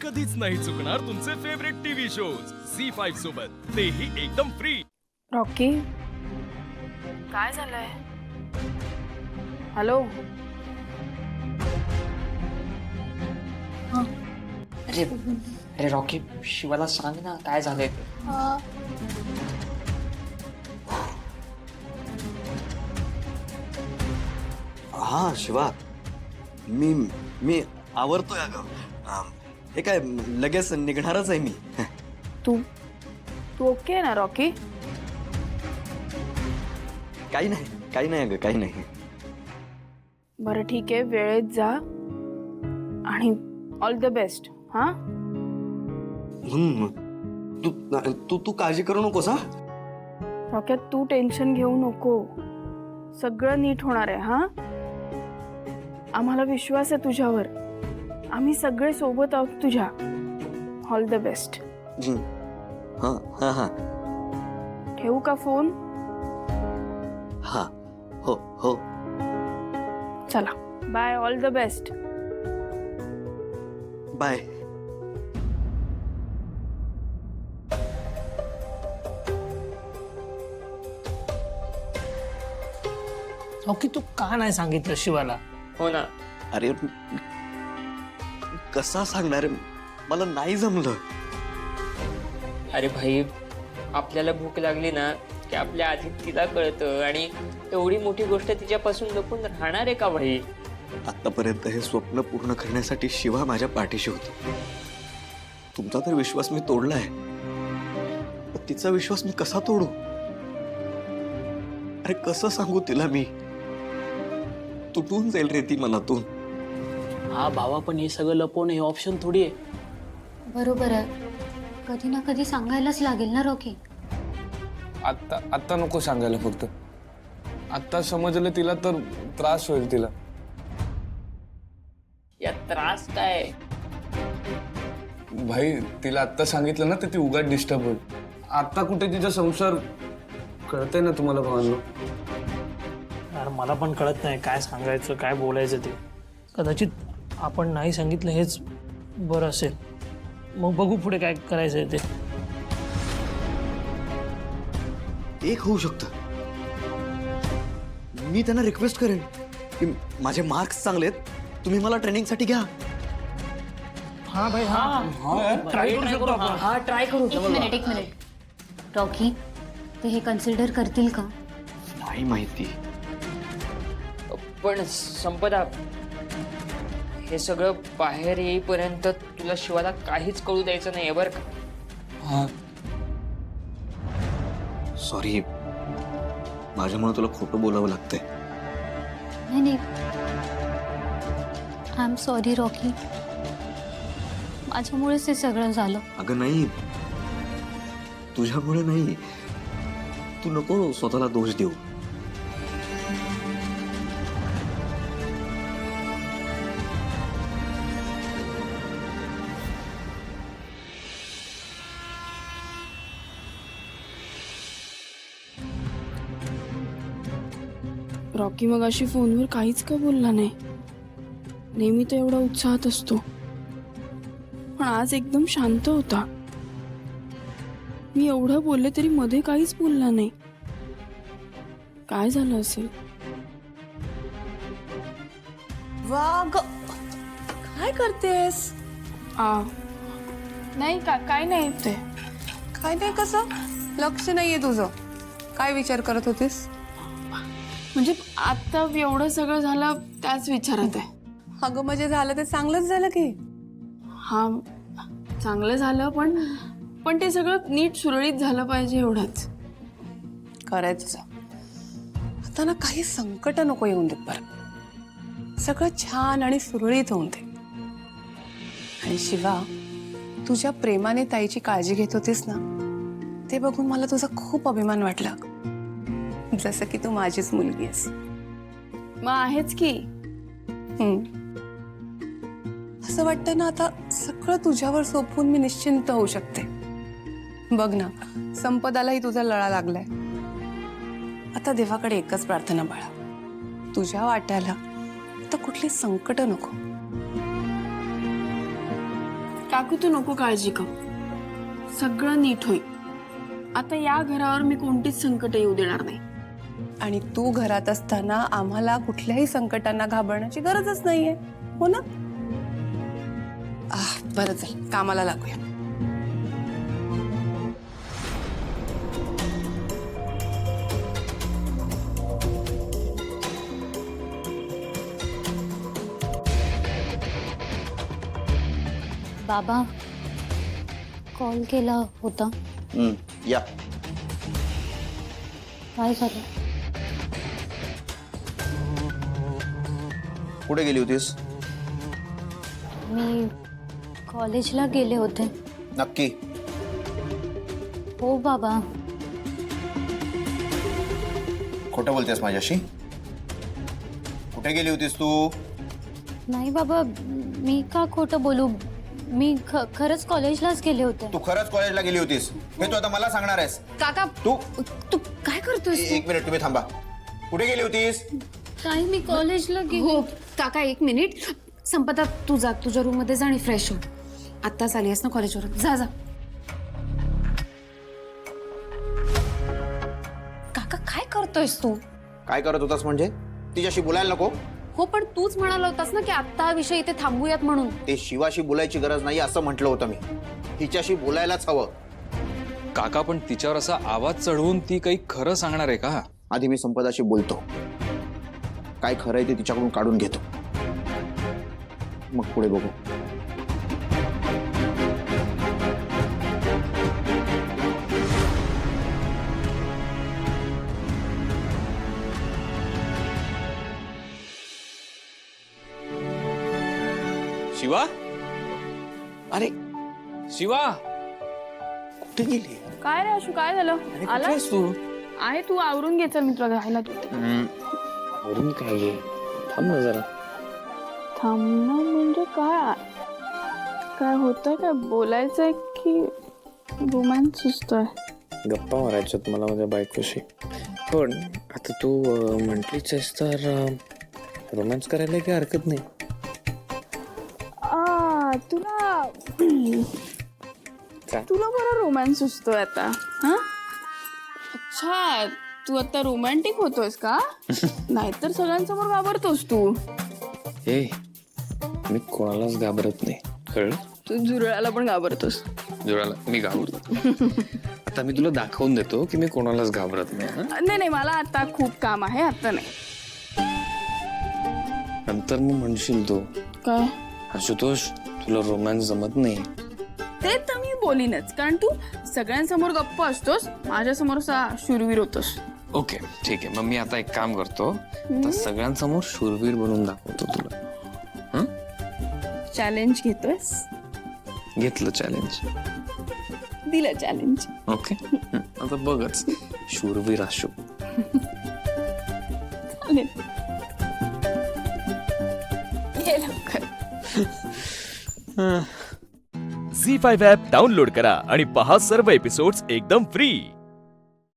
कधीच नाही चुकणार तुमचे फेवरेट टीव्ही शोज झी5 सोबत, तेही एकदम फ्री। रॉकी, काय झालंय? हॅलो? अरे अरे रॉकी, शिवाला सांग ना काय झालंय ते. हा शिवा, मी मी आवरतोय अगं. हे काय लगेच निघणारच आहे मी. तू ओके आहे ना रॉकी? काही नाही अगं, काही नाही. बरं ठीक आहे, वेळेत जा आणि ऑल द बेस्ट. हा, तू तू काळजी करू नकोस हा. रॉकी तू टेन्शन घेऊ नको, सगळं नीट होणार आहे. हा, आम्हाला विश्वास आहे तुझ्यावर, आम्ही सगळे सोबत आहोत तुझ्या. All the best. हा हा हा. ठेवू का फोन? हा, हो हो. चला bye, all the best. Bye. Rocky, तू का नाही सांगितलं शिवाला? हो ना. अरे कसा सांगणार, मला नाही जमलं. अरे भाई, आपल्याला भूक लागली ना की आपल्या आधी तिला कळतं, आणि एवढी मोठी गोष्ट तिच्यापासून लपून राहणार आहे का भाई? आतापर्यंत हे स्वप्न पूर्ण करण्यासाठी शिवा माझ्या पाठीशी होती. तुमचा तर विश्वास मी तोडलाय, पण तिचा विश्वास मी कसा तोडू? अरे कसं सांगू तिला मी? तुटून जाईल रे ती मनातून. हा भावा, पण हे सगळं लपवणं हे ऑप्शन थोडी आहे. बरोबर आहे, कधी ना कधी सांगायलाच लागेल ना रॉकी. आत्ता नको सांगायला, फक्त आत्ता समजलं तिला तर त्रास होईल तिला. या त्रास काय भाई, तिला आत्ता सांगितलं ना तर ती उगाच डिस्टर्ब होईल. आत्ता कुठे तिचा संसार, कळतंय ना तुम्हाला भावांनो? यार मला पण कळत नाही काय सांगायचं काय बोलायचं ते. कदाचित आपण नाही सांगितलं हेच बरं असेल. मग बघू पुढे काय करायचंय ते. एक होऊ शकतं, मी त्यांना रिक्वेस्ट करेन की माझे मार्क्स चांगले आहेत, तुम्ही मला ट्रेनिंगसाठी घ्या. हा भाई, हा ट्राय करू शकतो आपण. हा ट्राय करू. एक मिनिट रॉकी, ते हे कन्सिडर करतील का? नाही माहिती. पण संपदा, हे सगळं बाहेर येईपर्यंत तुला शिवाला काहीच कळू द्यायचं नाही बरं का? हा, सॉरी, माझ्यामुळे तुला खोटं बोलावं लागतंय. नाही, आय एम सॉरी रॉकी, माझ्यामुळेच हे सगळं झालं. अगं नाही, तुझ्यामुळे नाही. तू नको स्वतःला दोष देऊ. रॉकी मग अशी फोनवर काहीच का बोलला नाही? नेहमी तो एवढा उत्साहात असतो, पण आज एकदम शांत होता. मी एवढं बोलले तरी मध्ये काहीच बोलला नाही. काय झालं असेल? वाग, काय करतेस? नाही काय नाही ते. काय नाही, कसं लक्ष नाहीये तुझं? काय विचार करत होतीस? म्हणजे आता एवढं सगळं झालं त्याच विचारात आहे. अगं म्हणजे झालं ते चांगलंच झालं की. हा, चांगलं झालं, पण ते सगळं नीट सुरळीत झालं पाहिजे एवढंच. करायचं आता ना, काही संकट नको येऊन देत बरं. सगळं छान आणि सुरळीत होऊन दे. आणि शिवा, तुझ्या प्रेमाने ताईची काळजी घेत होतीस ना, ते बघून मला तुझा खूप अभिमान वाटला, जसं की तू माझीच मुलगी आहेस. मग आहेच की. असं वाटतं ना, आता सगळं तुझ्यावर सोपवून मी निश्चिंत होऊ शकते. बघ ना, संपदालाही तुझा लळा लागलाय. आता देवाकडे एकच प्रार्थना बाळा, तुझ्या वाट्याला तर कुठली संकट नको. काकू तू नको काळजी कर, सगळं नीट होईल. आता या घरावर मी कोणतीच संकट येऊ देणार नाही. आणि तू घरात असताना आम्हाला कुठल्याही संकटांना घाबरण्याची गरजच नाहीये, हो ना? बरं, चल कामाला लागूया. बाबा कॉल केला होता, या. काय झालं? कुठे गेली होतीस? मी कॉलेजला गेले होते. नक्की? हो बाबा. खोटं बोलतेस माझ्याशी? कुठे गेली होतीस तू? नाही बाबा, मी का खोटं बोलू? मी खरंच कॉलेजलाच गेले होते. तू खरंच कॉलेजला गेली होतीस हे तू आता मला सांगणार आहेस? काका तू तू काय करतोयस? एक मिनिट, तुम्ही थांबा. कुठे गेली होतीस? काय मी कॉलेजला गेले. हो काका, एक मिनिट. संपदा, तू जा तुझ्या रूम मध्ये जा आणि फ्रेश हो. आत्ताच आली आहेस ना कॉलेजवरून, जा जा. काका काय करतोयस तू? काय करत होतास म्हणजे? तिच्याशी बोलायला नको? हो पण तूच म्हणाला होतास ना की आत्ता हा विषय इथे थांबूयात म्हणून. ते शिवाशी बोलायची गरज नाही असं म्हटलं होतं मी. तिच्याशी बोलायलाच हवं. काका पण तिच्यावर असा आवाज चढवून ती काही खरं सांगणार आहे का? आधी मी संपदाशी बोलतो, काय खरंय ते तिच्याकडून काढून घेतो, मग पुढे बघू. शिवा, अरे शिवा, कुठे गेली? काय रे आशू, काय झालं? आला तू आहे? तू आवरून घे, चल मी तुला घ्यायला देते. वरून काय घे, थांब ना जरा. थांबणं म्हणजे काय? काय होतंय? काय बोलायचंय की रोमॅन्स सुचतोय? गप्पा मारायच्यात मला माझ्या बायकोशी. पण आता तू म्हटलीच आहेस तर रोमॅन्स करायला काही हरकत नाही. तुला तुला बरं रोमॅन्स सुचतोय आता? हा, अच्छा, तू आता रोमॅन्टिक होतोयस का? नाहीतर सगळ्यांसमोर घाबरतोस तू. हे मी कोणालाच घाबरत नाही, कळलं? तू झुरळाला पण घाबरतोस. जुळाला मी घाबरतो. आता मी तुला दाखवून देतो की मी कोणालाच घाबरत नाही. नाही नाही, मला आता खूप काम आहे, आता नाही. नंतर मग म्हणशील तू काय? आशुतोष तुला रोमॅन्स जमत नाही. ते तर मी बोलीनच, कारण तू सगळ्यांसमोर गप्प असतोस, माझ्यासमोर असा शूरवीर होतोस. ओके ठीक आहे, मग मी आता एक काम करतो, आता सगळ्यांसमोर शूरवीर बनवून दाखवतो तुला. चॅलेंज घेतोयस? घेतलं चॅलेंज, दिलं चॅलेंज. ओके. आता बघच शूरवीर आशू. चालेल, ये लवकर. झी5 ॲप डाउनलोड करा आणि पहा सर्व एपिसोड्स एकदम फ्री.